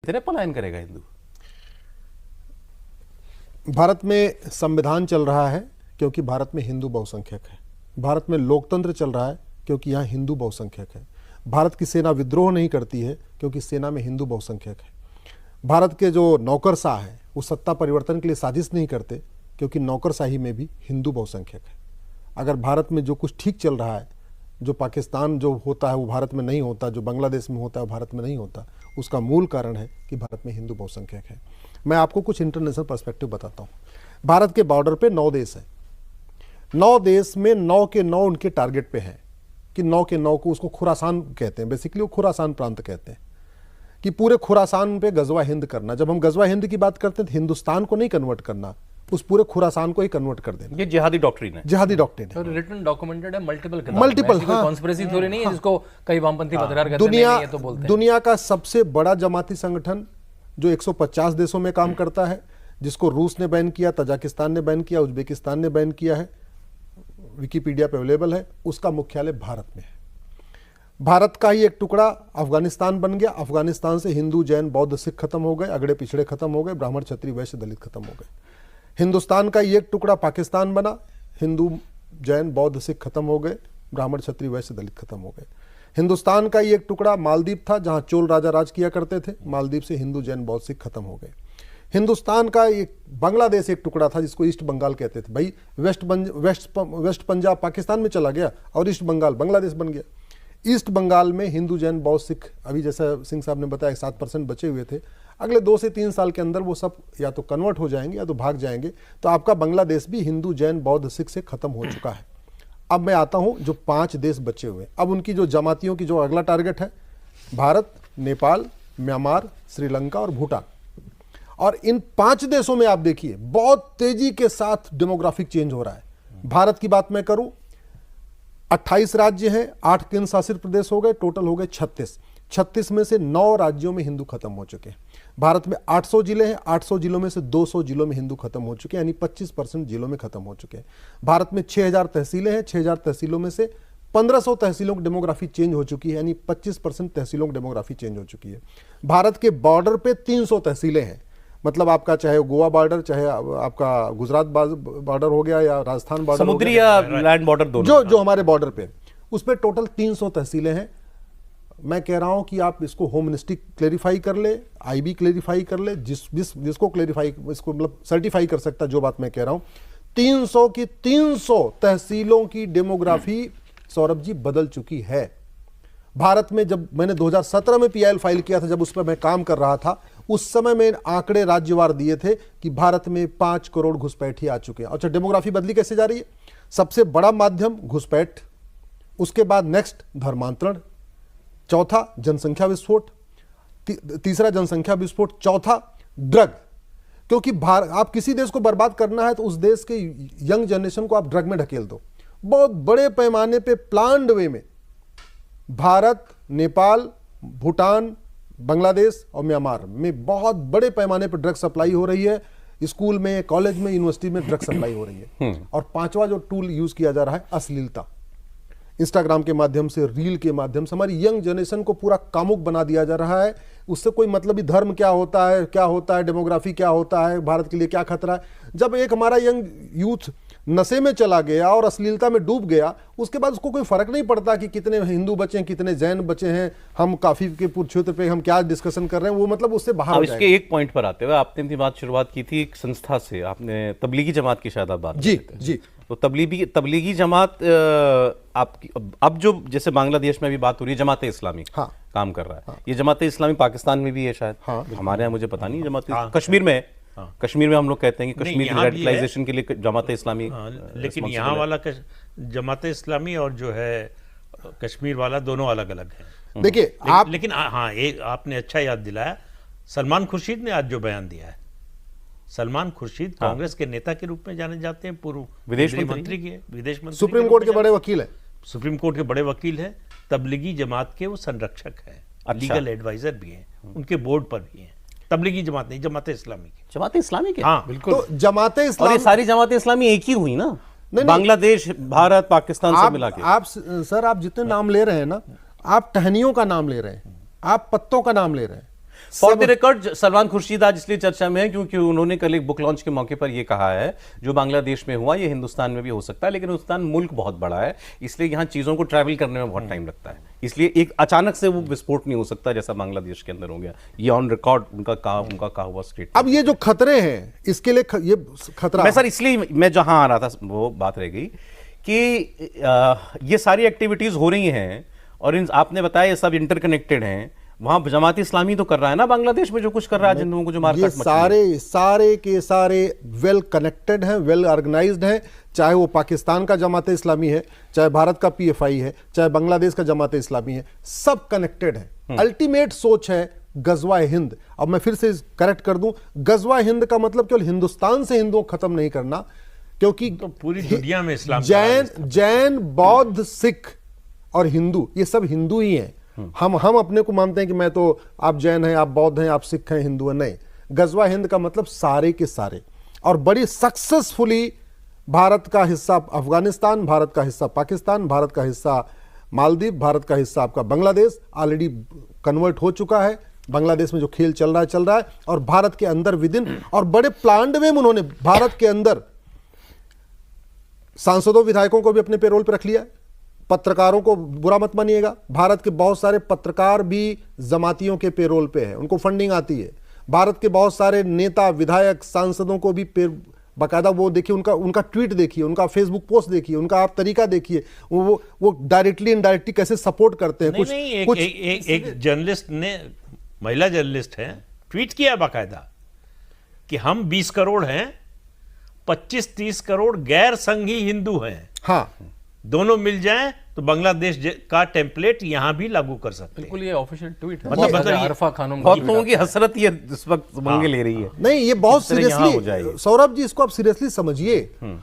तेरे पलायन करेगा हिंदू? भारत में संविधान चल रहा है क्योंकि भारत में हिंदू बहुसंख्यक है। भारत में लोकतंत्र चल रहा है क्योंकि यहाँ हिंदू बहुसंख्यक है। भारत की सेना विद्रोह नहीं करती है क्योंकि सेना में हिंदू बहुसंख्यक है। भारत के जो नौकरशाह हैं वो सत्ता परिवर्तन के लिए साजिश नहीं करते क्योंकि नौकरशाही में भी हिंदू बहुसंख्यक है। अगर भारत में जो कुछ ठीक चल रहा है, जो पाकिस्तान जो होता है वो भारत में नहीं होता, जो बांग्लादेश में होता है वो भारत में नहीं होता, उसका मूल कारण है कि भारत में हिंदू बहुसंख्यक है। मैं आपको कुछ इंटरनेशनल पर्सपेक्टिव बताता हूँ। भारत के बॉर्डर पे 9 देश हैं। 9 देश में 9 के 9 उनके टारगेट पे हैं कि 9 के 9 को उसको खुरासान कहते हैं। बेसिकली वो खुरासान प्रांत कहते हैं कि पूरे खुरासान पे गजवा हिंद करना। जब हम गजवा हिंद की बात करते हैं तो हिंदुस्तान को नहीं कन्वर्ट करना, उस पूरे खुरासान को ही कन्वर्ट कर देना। ये जिहादी डॉक्ट्रिन है। जिहादी डॉक्ट्रिन है, रिटन डॉक्यूमेंटेड है, मल्टीपल। हाँ, कॉन्स्पिरेसी थ्योरी नहीं है जिसको कई वामपंथी पत्रकार कहते हैं, ये तो बोलते हैं। दुनिया का सबसे बड़ा जमाती संगठन जो 150 देशों में काम करता है, जिसको रूस ने बैन किया, तजाकिस्तान ने बैन किया, उज्बेकिस्तान ने बैन किया है, विकिपीडिया पे अवेलेबल है, उसका मुख्यालय भारत में है। भारत का ही एक टुकड़ा अफगानिस्तान बन गया। अफगानिस्तान से हिंदू, जैन, बौद्ध, सिख खत्म हो गए, अगड़े पिछड़े खत्म हो गए, ब्राह्मण, क्षत्रिय, वैश्य, दलित खत्म हो गए। हिंदुस्तान का ही एक टुकड़ा पाकिस्तान बना, हिंदू, जैन, बौद्ध, सिख खत्म हो गए, ब्राह्मण, क्षत्रिय, वैश्य, दलित खत्म हो गए। हिंदुस्तान का ही एक टुकड़ा मालदीव था जहां चोल राजा राज किया करते थे, मालदीव से हिंदू, जैन, बौद्ध, सिख खत्म हो गए। हिंदुस्तान का एक बांग्लादेश एक टुकड़ा था जिसको ईस्ट बंगाल कहते थे। भाई वेस्ट पंजाब पाकिस्तान में चला गया और ईस्ट बंगाल बांग्लादेश बन गया। ईस्ट बंगाल में हिंदू, जैन, बौद्ध, सिख अभी जैसा सिंह साहब ने बताया 7% बचे हुए थे। अगले 2 से 3 साल के अंदर वो सब या तो कन्वर्ट हो जाएंगे या तो भाग जाएंगे। तो आपका बांग्लादेश भी हिंदू, जैन, बौद्ध, सिख से खत्म हो चुका है। अब मैं आता हूं जो 5 देश बचे हुए। अब उनकी जो जमातियों की जो अगला टारगेट है, भारत, नेपाल, म्यांमार, श्रीलंका और भूटान। और इन 5 देशों में आप देखिए बहुत तेजी के साथ डेमोग्राफिक चेंज हो रहा है। भारत की बात मैं करूं, 28 राज्य हैं, 8 केंद्र शासित प्रदेश हो गए, टोटल हो गए 36। 36 में से 9 राज्यों में हिंदू खत्म हो चुके हैं। भारत में 800 जिले हैं, 800 जिलों में से 200 जिलों में हिंदू खत्म हो चुके हैं, यानी 25% जिलों में खत्म हो चुके हैं। भारत में 6000 तहसीलें हैं, 6000 तहसीलों में से 1500 तहसीलों की डेमोग्राफी चेंज हो चुकी है, यानी 25% तहसीलों की डेमोग्राफी चेंज हो चुकी है। भारत के बॉर्डर पे 300 तहसीलें हैं, मतलब आपका चाहे गोवा बॉर्डर, चाहे आपका गुजरात बॉर्डर हो गया या राजस्थान बॉर्डर, समुद्री या लैंड बॉर्डर दोनों, जो हमारे बॉर्डर पे, उस पे टोटल 300 तहसीलें हैं। मैं कह रहा हूं कि आप इसको होम मिनिस्ट्री क्लेरिफाई कर ले, आईबी क्लेरिफाई कर ले, जिसको क्लेरिफाई, इसको मतलब सर्टिफाई कर सकता, जो बात मैं कह रहा हूं। 300 की 300 तहसीलों की डेमोग्राफी सौरभ जी बदल चुकी है। भारत में जब मैंने 2017 में पीआईएल फाइल किया था, जब उस पर मैं काम कर रहा था, उस समय में आंकड़े राज्यवार दिए थे कि भारत में 5 करोड़ घुसपैठी आ चुके हैं। अच्छा, डेमोग्राफी बदली कैसे जा रही है? सबसे बड़ा माध्यम घुसपैठ, उसके बाद नेक्स्ट धर्मांतरण, चौथा जनसंख्या विस्फोट, तीसरा जनसंख्या विस्फोट, चौथा ड्रग। क्योंकि आप किसी देश को बर्बाद करना है तो उस देश के यंग जनरेशन को आप ड्रग में ढकेल दो। बहुत बड़े पैमाने पे प्लान्ड वे में भारत, नेपाल, भूटान, बांग्लादेश और म्यांमार में बहुत बड़े पैमाने पर ड्रग सप्लाई हो रही है। स्कूल में, कॉलेज में, यूनिवर्सिटी में ड्रग सप्लाई हो रही है। और 5वां जो टूल यूज किया जा रहा है, अश्लीलता। इंस्टाग्राम के माध्यम से, रील के माध्यम से हमारी यंग जनरेशन को पूरा कामुक बना दिया जा रहा है। उससे कोई मतलब ही, धर्म क्या होता है, डेमोग्राफी क्या होता है, भारत के लिए क्या खतरा है। जब एक हमारा यंग यूथ नशे में चला गया और अश्लीलता में डूब गया, उसके बाद उसको कोई फर्क नहीं पड़ता कि कितने हिंदू बचे हैं, कितने जैन बचे हैं, हम काफी के क्षेत्र पे हम क्या डिस्कशन कर रहे हैं, वो मतलब उससे बाहर हो जाएगा। इसके एक पॉइंट पर आते हुए, आपने अपनी बात शुरुआत की थी एक संस्था से, आपने तबलीगी जमात की शायद आप बात जी जी। तो तबलीगी जमात आपकी, अब जो जैसे बांग्लादेश में भी बात हो रही है, जमाते इस्लामी हाँ, काम कर रहा है। हाँ, ये जमाते इस्लामी पाकिस्तान में भी है शायद। हाँ, हमारे यहाँ मुझे पता नहीं। जमाते कश्मीर में है। हाँ, कश्मीर में हम लोग कहते हैं कि कश्मीर की रेडिकलाइजेशन के लिए जमाते इस्लामी। लेकिन यहाँ वाला जमाते इस्लामी और जो है कश्मीर वाला, दोनों अलग अलग है। देखिए लेकिन हाँ, एक आपने अच्छा याद दिलाया, सलमान खुर्शीद ने आज जो बयान दिया है, सलमान खुर्शीद कांग्रेस के नेता के रूप में जाने जाते हैं, पूर्व विदेश मंत्री के, विदेश मंत्री, सुप्रीम कोर्ट के बड़े वकील है, सुप्रीम कोर्ट के बड़े वकील है, तबलीगी जमात के वो संरक्षक है, लीगल एडवाइजर भी हैं, उनके बोर्ड पर भी हैं। तबलीगी जमात नहीं, जमाते इस्लामी की। जमाते इस्लामी के, हाँ बिल्कुल। तो जमाते इस्लामी, और ये सारी जमाते इस्लामी एक ही हुई ना, बांग्लादेश, भारत, पाकिस्तान से मिला के। आप सर, आप जितने नाम ले रहे हैं ना, आप टहनियों का नाम ले रहे हैं, आप पत्तों का नाम ले रहे हैं। For the record Salman Khurshid आज इसलिए चर्चा में है क्योंकि उन्होंने कल एक बुक लॉन्च के मौके पर यह कहा है जो बांग्लादेश में हुआ ये हिंदुस्तान में भी हो सकता है, लेकिन हिंदुस्तान मुल्क बहुत बड़ा है, इसलिए यहां चीजों को ट्रैवल करने में बहुत टाइम लगता है, इसलिए एक अचानक से वो विस्फोट नहीं हो सकता जैसा बांग्लादेश के अंदर हो गया। ये ऑन रिकॉर्ड उनका कहा हुआ स्टेटमेंट। अब ये जो खतरे हैं इसके लिए ये खतरा मैं सर इसलिए मैं जहां आ रहा था वो बात रह गई कि ये सारी एक्टिविटीज हो रही हैं और आपने बताया ये सब इंटरकनेक्टेड हैं। वहां जमात इस्लामी तो कर रहा है ना बांग्लादेश में जो कुछ कर रहा है, जिन लोगों को जो मार ये सारे के सारे वेल कनेक्टेड हैं, वेल ऑर्गेनाइज्ड हैं, चाहे वो पाकिस्तान का जमात इस्लामी है, चाहे भारत का पीएफआई है, चाहे बांग्लादेश का जमात इस्लामी है, सब कनेक्टेड है। अल्टीमेट सोच है गजवा हिंद। अब मैं फिर से करेक्ट कर दूं, गजवा हिंद का मतलब केवल हिंदुस्तान से हिंदुओं को खत्म नहीं करना, क्योंकि तो पूरी दुनिया में इस्लाम जैन बौद्ध सिख और हिंदू ये सब हिंदू ही हैं। हम अपने को मानते हैं कि मैं तो आप जैन हैं, आप बौद्ध हैं, आप सिख हैं, हिंदू हैं, नहीं। गजवा हिंद का मतलब सारे के सारे, और बड़ी सक्सेसफुली भारत का हिस्सा अफगानिस्तान, भारत का हिस्सा पाकिस्तान, भारत का हिस्सा मालदीव, भारत का हिस्सा आपका बांग्लादेश ऑलरेडी कन्वर्ट हो चुका है। बांग्लादेश में जो खेल चल रहा है और भारत के अंदर विदिन, और बड़े प्लान्ड वे में उन्होंने भारत के अंदर सांसदों विधायकों को भी अपने पेरोल पर रख लिया। पत्रकारों को बुरा मत मानिएगा, भारत के बहुत सारे पत्रकार भी जमातियों के पेरोल पे हैं, उनको फंडिंग आती है। भारत के बहुत सारे नेता विधायक सांसदों को भी बाकायदा वो देखिए, उनका ट्वीट देखिए, उनका फेसबुक पोस्ट देखिए, उनका आप तरीका देखिए, वो डायरेक्टली इनडायरेक्टली कैसे सपोर्ट करते हैं। एक जर्नलिस्ट ने, महिला जर्नलिस्ट है, ट्वीट किया बाकायदा कि हम 20 करोड़ हैं, 25-30 करोड़ गैर संघी हिंदू हैं। हाँ, दोनों मिल जाएं तो बांग्लादेश का टेम्पलेट यहां भी लागू कर सकते हैं। बिल्कुल, ये ऑफिशियल ट्वीट है। मतलब अरफा खानम बहुत लोगों की हसरत ये इस वक्त मंगे ले रही है। नहीं, ये बहुत सीरियसली सौरभ जी, इसको आप सीरियसली समझिए।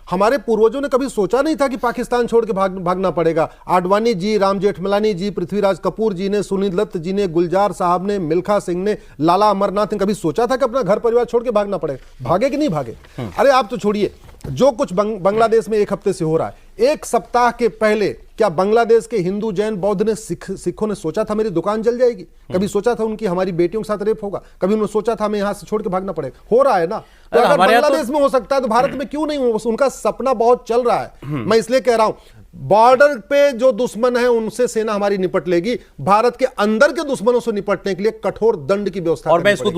हमारे पूर्वजों ने कभी सोचा नहीं था कि पाकिस्तान छोड़ के भागना पड़ेगा। आडवाणी जी, राम जेठमलानी जी, पृथ्वीराज कपूर जी ने, सुनील दत्त जी ने, गुलजार साहब ने, मिल्खा सिंह ने, लाला अमरनाथ ने कभी सोचा था कि अपना घर परिवार छोड़ के भागना पड़ेगा? भागे कि नहीं भागे? अरे आप तो छोड़िए, जो कुछ बांग्लादेश में एक हफ्ते से हो रहा है, एक सप्ताह के पहले क्या बांग्लादेश के हिंदू, जैन, बौद्ध ने, सिखों ने सोचा था मेरी दुकान जल जाएगी? कभी सोचा था उनकी हमारी बेटियों के साथ रेप होगा? कभी उन्होंने सोचा था हमें यहां से छोड़ के भागना पड़ेगा? हो रहा है ना। तो अगर बांग्लादेश में हो सकता है तो भारत में क्यों नहीं हो? उनका सपना बहुत चल रहा है। मैं इसलिए कह रहा हूं, बॉर्डर पे जो दुश्मन है उनसे सेना हमारी निपट लेगी, भारत के अंदर के दुश्मनों से निपटने के लिए कठोर दंड की व्यवस्था। और मैं इसको